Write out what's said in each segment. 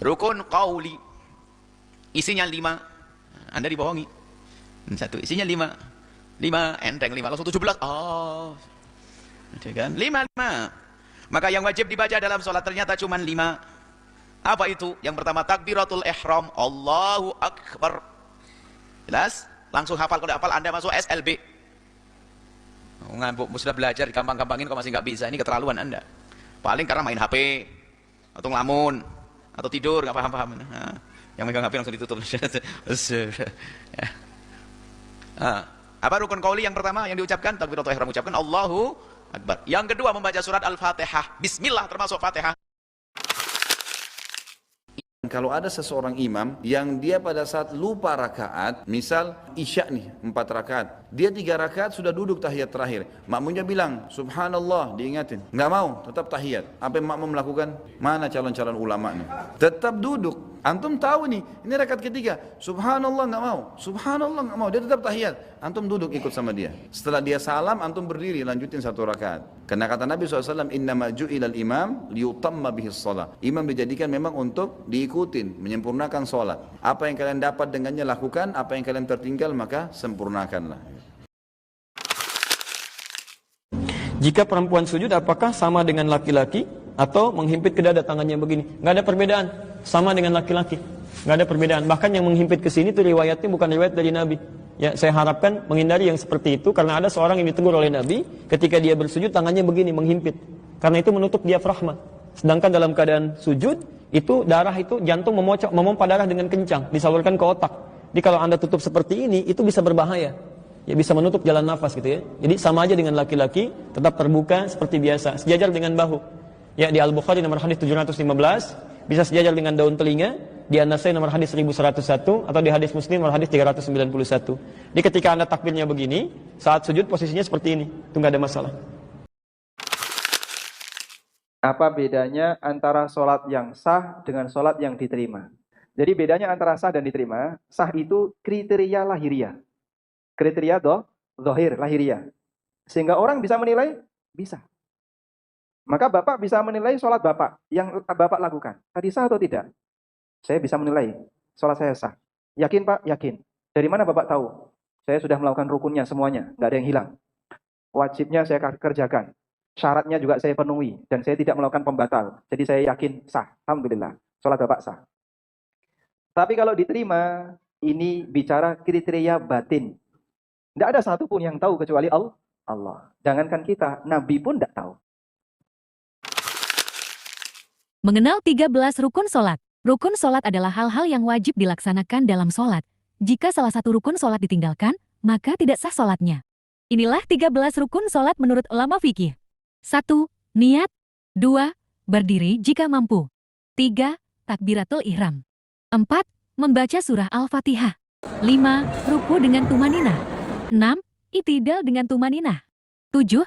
Rukun qauli isinya 5. Anda dibohongi. Satu isinya 5. 5 enteng 5 langsung 17. Oh. Kan? 5. Maka yang wajib dibaca dalam sholat ternyata cuma 5. Apa itu? Yang pertama takbiratul ihram, Allahu Akbar. Jelas? Langsung hafal. Kalau hafal Anda masuk SLB. Sudah belajar gampang-gampangin kok masih nggak bisa. Ini keterlaluan Anda. Paling karena main HP atau ngelamun atau tidur nggak paham-paham. Nah, yang megang HP langsung ditutup. Apa rukun qauli yang pertama yang diucapkan? Takbiratul ihram, ucapkan Allahu Akbar. Yang kedua membaca surat Al-Fatihah. Bismillah termasuk Fatihah. Kalau ada seseorang imam yang dia pada saat lupa rakaat, misal isya nih 4 rakaat, dia 3 rakaat sudah duduk tahiyat terakhir, makmumnya bilang subhanallah, diingatin, nggak mau, tetap tahiyat. Apa yang makmum melakukan? Mana calon-calon ulama nih? Tetap duduk. Antum tahu nih, ini rakaat ketiga, subhanallah nggak mau, subhanallah nggak mau, dia tetap tahiyat. Antum duduk ikut sama dia. Setelah dia salam, antum berdiri lanjutin 1 rakaat. Karena kata Nabi SAW, innama ju'ilal imam liyutamma bihis shalah. Imam dijadikan memang untuk diikutin, menyempurnakan sholat. Apa yang kalian dapat dengannya lakukan, apa yang kalian tertinggal maka sempurnakanlah. Jika perempuan sujud apakah sama dengan laki-laki atau menghimpit ke dada tangannya begini? Nggak ada perbedaan, sama dengan laki-laki. Nggak ada perbedaan. Bahkan yang menghimpit ke sini itu riwayatnya bukan riwayat dari Nabi. Ya, saya harapkan menghindari yang seperti itu karena ada seorang yang ditegur oleh Nabi ketika dia bersujud tangannya begini menghimpit. Karena itu menutup diafragma. Sedangkan dalam keadaan sujud itu darah itu jantung memompa darah dengan kencang disalurkan ke otak. Jadi kalau Anda tutup seperti ini itu bisa berbahaya. Ya bisa menutup jalan nafas gitu ya. Jadi sama aja dengan laki-laki, tetap terbuka seperti biasa, sejajar dengan bahu. Ya di Al-Bukhari nomor hadis 715, bisa sejajar dengan daun telinga, di An-Nasai nomor hadis 1101 atau di hadis Muslim nomor hadis 391. Jadi ketika Anda takbirnya begini, saat sujud posisinya seperti ini, itu nggak ada masalah. Apa bedanya antara sholat yang sah dengan sholat yang diterima? Jadi bedanya antara sah dan diterima, sah itu kriteria lahiriah. Kriteria zahir, lahiriah. Sehingga orang bisa menilai, bisa. Maka Bapak bisa menilai sholat Bapak, yang Bapak lakukan. Tadi sah atau tidak? Saya bisa menilai, sholat saya sah. Yakin Pak? Yakin. Dari mana Bapak tahu? Saya sudah melakukan rukunnya semuanya, nggak ada yang hilang. Wajibnya saya kerjakan. Syaratnya juga saya penuhi. Dan saya tidak melakukan pembatal. Jadi saya yakin sah. Alhamdulillah. Sholat Bapak sah. Tapi kalau diterima, ini bicara kriteria batin. Tidak ada satupun yang tahu kecuali Allah. Jangankan kita, Nabi pun tidak tahu. Mengenal 13 rukun sholat. Rukun sholat adalah hal-hal yang wajib dilaksanakan dalam sholat. Jika salah satu rukun sholat ditinggalkan, maka tidak sah sholatnya. Inilah 13 rukun sholat menurut ulama fikih. 1. Niat. 2. Berdiri jika mampu. 3. Takbiratul ihram. 4. Membaca surah Al-Fatihah. 5. Ruku dengan tumaninah. 6. Itidal dengan tumaninah. 7.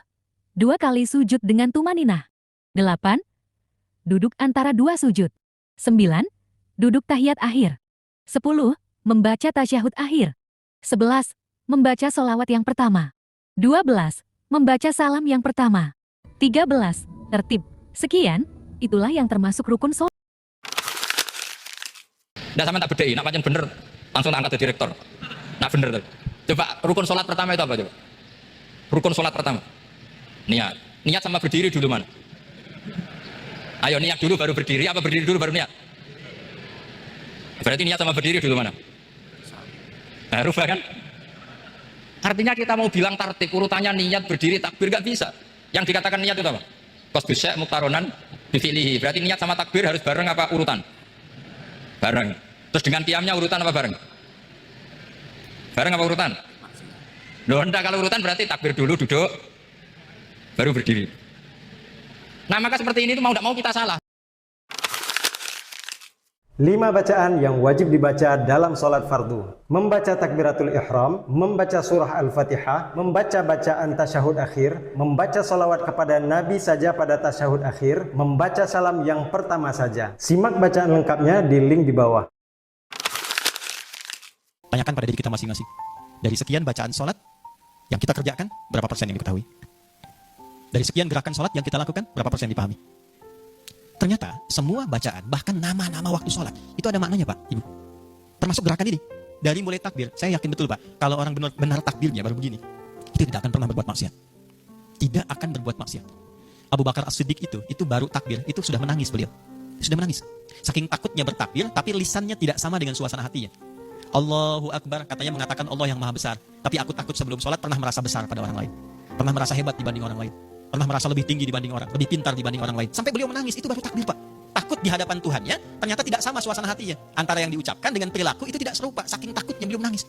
2 kali sujud dengan tumaninah. 8. Duduk antara 2 sujud. 9. Duduk tahiyat akhir. 10. Membaca tasyahud akhir. 11. Membaca solawat yang pertama. 12. Membaca salam yang pertama. 13. Tertib. Sekian, itulah yang termasuk rukun sholat. Nggak sama tak bedai, nak pancen bener, langsung tak angkat ke direktur. Nak bener tuh. Coba rukun sholat pertama itu apa coba? Rukun sholat pertama. Niat. Niat sama berdiri dulu mana? Ayo niat dulu baru berdiri, apa berdiri dulu baru niat? Berarti niat sama berdiri dulu mana? Nah, rubah kan? Artinya kita mau bilang tartib, urutannya niat, berdiri, takbir, gak bisa. Yang dikatakan niat itu apa? Qasdus syai' muqtaronan bifilihi. Berarti niat sama takbir harus bareng apa urutan? Bareng. Terus dengan qiyamnya urutan apa bareng? Bareng apa urutan? Loh enggak, kalau urutan berarti takbir dulu, duduk, baru berdiri. Nah maka seperti ini tuh mau tidak mau kita salah. 5 bacaan yang wajib dibaca dalam sholat fardu. Membaca takbiratul ihram, membaca surah Al-Fatihah, membaca bacaan tasyahud akhir, membaca sholawat kepada Nabi saja pada tasyahud akhir, membaca salam yang pertama saja. Simak bacaan lengkapnya di link di bawah. Tanyakan pada diri kita masing-masing. Dari sekian bacaan sholat yang kita kerjakan, berapa persen yang diketahui? Dari sekian gerakan sholat yang kita lakukan, berapa persen dipahami? Ternyata semua bacaan, bahkan nama-nama waktu sholat, itu ada maknanya Pak, Ibu. Termasuk gerakan ini. Dari mulai takbir, saya yakin betul Pak, kalau orang benar takbirnya baru begini, itu tidak akan pernah berbuat maksiat. Tidak akan berbuat maksiat. Abu Bakar As-Siddiq itu baru takbir, itu sudah menangis beliau. Sudah menangis. Saking takutnya bertakbir, tapi lisannya tidak sama dengan suasana hatinya. Allahu Akbar, katanya mengatakan Allah yang maha besar. Tapi aku takut sebelum sholat pernah merasa besar pada orang lain. Pernah merasa hebat dibanding orang lain. Pernah merasa lebih tinggi dibanding orang, lebih pintar dibanding orang lain. Sampai beliau menangis, itu baru takbir Pak. Takut di hadapan Tuhannya, ternyata tidak sama suasana hatinya. Antara yang diucapkan dengan perilaku itu tidak serupa. Saking takutnya beliau menangis.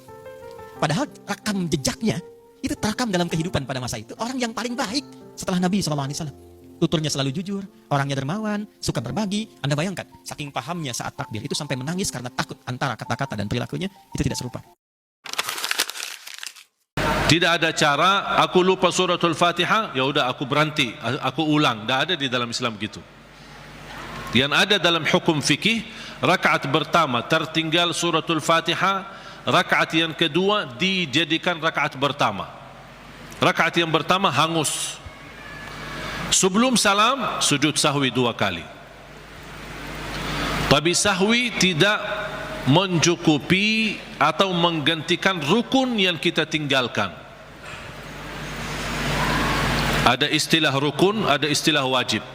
Padahal rekam jejaknya, itu terekam dalam kehidupan pada masa itu. Orang yang paling baik setelah Nabi SAW. Tuturnya selalu jujur, orangnya dermawan, suka berbagi. Anda bayangkan, saking pahamnya saat takbir itu sampai menangis karena takut antara kata-kata dan perilakunya itu tidak serupa. Tidak ada cara aku lupa suratul Fatihah, ya udah aku berhenti, aku ulang. Tidak ada di dalam Islam begitu. Yang ada dalam hukum fikih, rakaat pertama tertinggal suratul Fatihah, rakaat yang kedua dijadikan rakaat pertama. Rakaat yang pertama hangus. Sebelum salam, sujud sahwi 2 kali. Tapi sahwi tidak mencukupi atau menggantikan rukun yang kita tinggalkan. Ada istilah rukun, ada istilah wajib.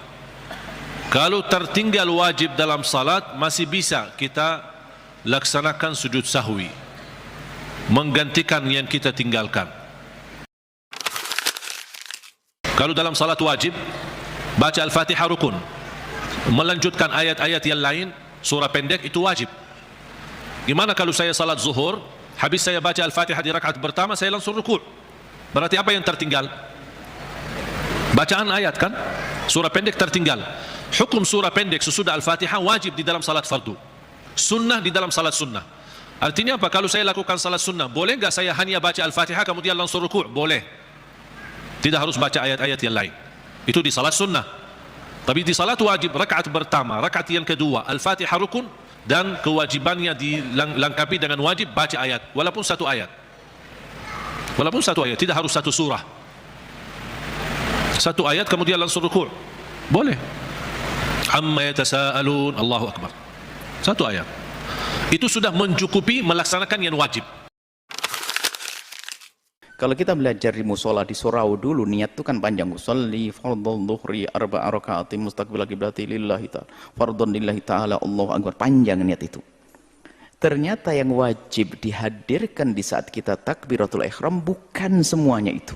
Kalau tertinggal wajib dalam salat, masih bisa kita laksanakan sujud sahwi, menggantikan yang kita tinggalkan. Kalau dalam salat wajib, baca Al-Fatihah rukun, melanjutkan ayat-ayat yang lain, surah pendek itu wajib. Gimana kalau saya salat zuhur, habis saya baca Al-Fatihah di rakaat pertama, saya langsung rukuk. Berarti apa yang tertinggal? Bacaan ayat kan? Surah pendek tertinggal. Hukum surah pendek sesudah Al-Fatihah wajib di dalam salat fardu. Sunnah di dalam salat sunnah. Artinya apa? Kalau saya lakukan salat sunnah, boleh nggak saya hanya baca Al-Fatihah kemudian langsung rukuk? Boleh. Tidak harus baca ayat-ayat yang lain. Itu di salat sunnah. Tapi di salat wajib, rakaat pertama, rakaat yang kedua, Al-Fatihah rukun, dan kewajibannya dilengkapi dengan wajib baca ayat, walaupun satu ayat. Walaupun satu ayat, tidak harus satu surah. Satu ayat kemudian langsung rukuk. Boleh. Amma yatasaalun, Allahu Akbar. Satu ayat. Itu sudah mencukupi melaksanakan yang wajib. Kalau kita belajar di musola di surau dulu, niat itu kan panjang. Usolli fardhu dhuhri arba'a raka'atin mustaqbil qiblati lillahi ta'ala. Fardhun lillahi ta'ala, Allahu Akbar. Panjang niat itu. Ternyata yang wajib dihadirkan di saat kita takbiratul ihram bukan semuanya itu.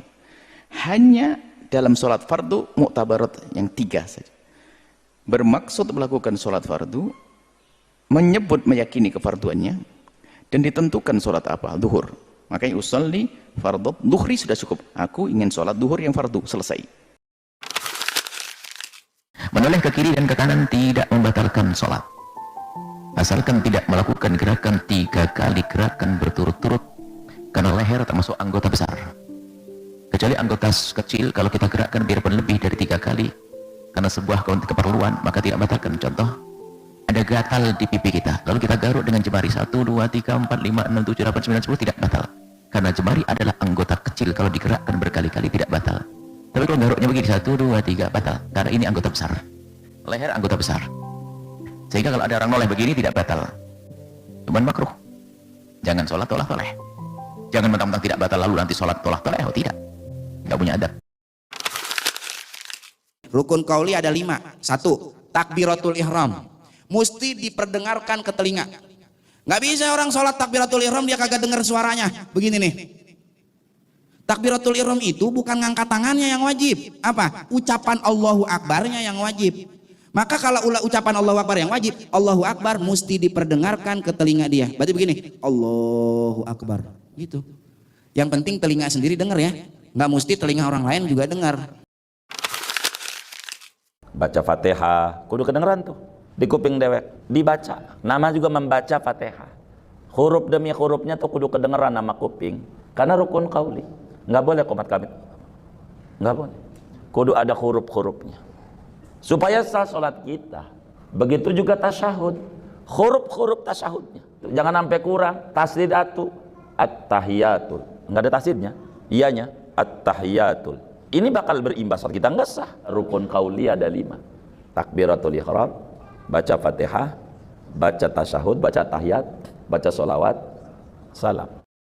Hanya dalam sholat fardu mu'tabarat yang 3 saja. Bermaksud melakukan sholat fardu, menyebut meyakini kefarduannya, dan ditentukan sholat apa, zuhur. Makanya usolli fardhu dhuhri sudah cukup. Aku ingin sholat zuhur yang fardu, selesai. Menoleh ke kiri dan ke kanan tidak membatalkan sholat, asalkan tidak melakukan gerakan 3 kali gerakan berturut-turut, karena leher termasuk anggota besar. Kecuali anggota kecil, kalau kita gerakkan biarpun lebih dari 3 kali karena sebuah keperluan, maka tidak batalkan. Contoh, ada gatal di pipi kita, lalu kita garuk dengan jemari 1, 2, 3, 4, 5, 6, 7, 8, 9, 10, tidak batal. Karena jemari adalah anggota kecil, kalau digerakkan berkali-kali tidak batal. Tapi kalau garuknya begini 1, 2, 3 batal, karena ini anggota besar. Leher anggota besar. Sehingga kalau ada orang noleh begini tidak batal. Cuman makruh. Jangan sholat tolah-toleh. Jangan mentang-mentang tidak batal lalu nanti sholat tolah-toleh. Oh tidak. Nggak punya adab. Rukun qauli ada 5. 1. Takbiratul ihram. Mesti diperdengarkan ke telinga. Nggak bisa orang sholat takbiratul ihram dia kagak dengar suaranya. Begini nih. Takbiratul ihram itu bukan ngangkat tangannya yang wajib. Apa? Ucapan Allahu Akbarnya yang wajib. Maka kalau ucapan Allahu Akbar yang wajib, Allahu Akbar mesti diperdengarkan ke telinga dia. Berarti begini, Allahu Akbar. Gitu. Yang penting telinga sendiri dengar ya. Nggak mesti telinga orang lain juga dengar. Baca Fatihah, kudu kedengeran tuh. Di kuping dewek, dibaca. Nama juga membaca Fatihah. Huruf demi hurufnya tuh kudu kedengeran nama kuping. Karena rukun qauli. Nggak boleh komat kami. Nggak boleh. Kudu ada huruf-hurufnya. Supaya sah sholat kita. Begitu juga tasyahud. Huruf-huruf tasyahudnya. Jangan sampai kurang. Tasdidatu, at-tahiyatul. Nggak ada tasdidnya. Iyanya, at-tahiyatul. Ini bakal berimbas kita nggak sah. Rukun qauli ada 5. takbiratul ihram, baca Fatihah, baca tasyahud, baca tahiyat, baca sholawat, salam.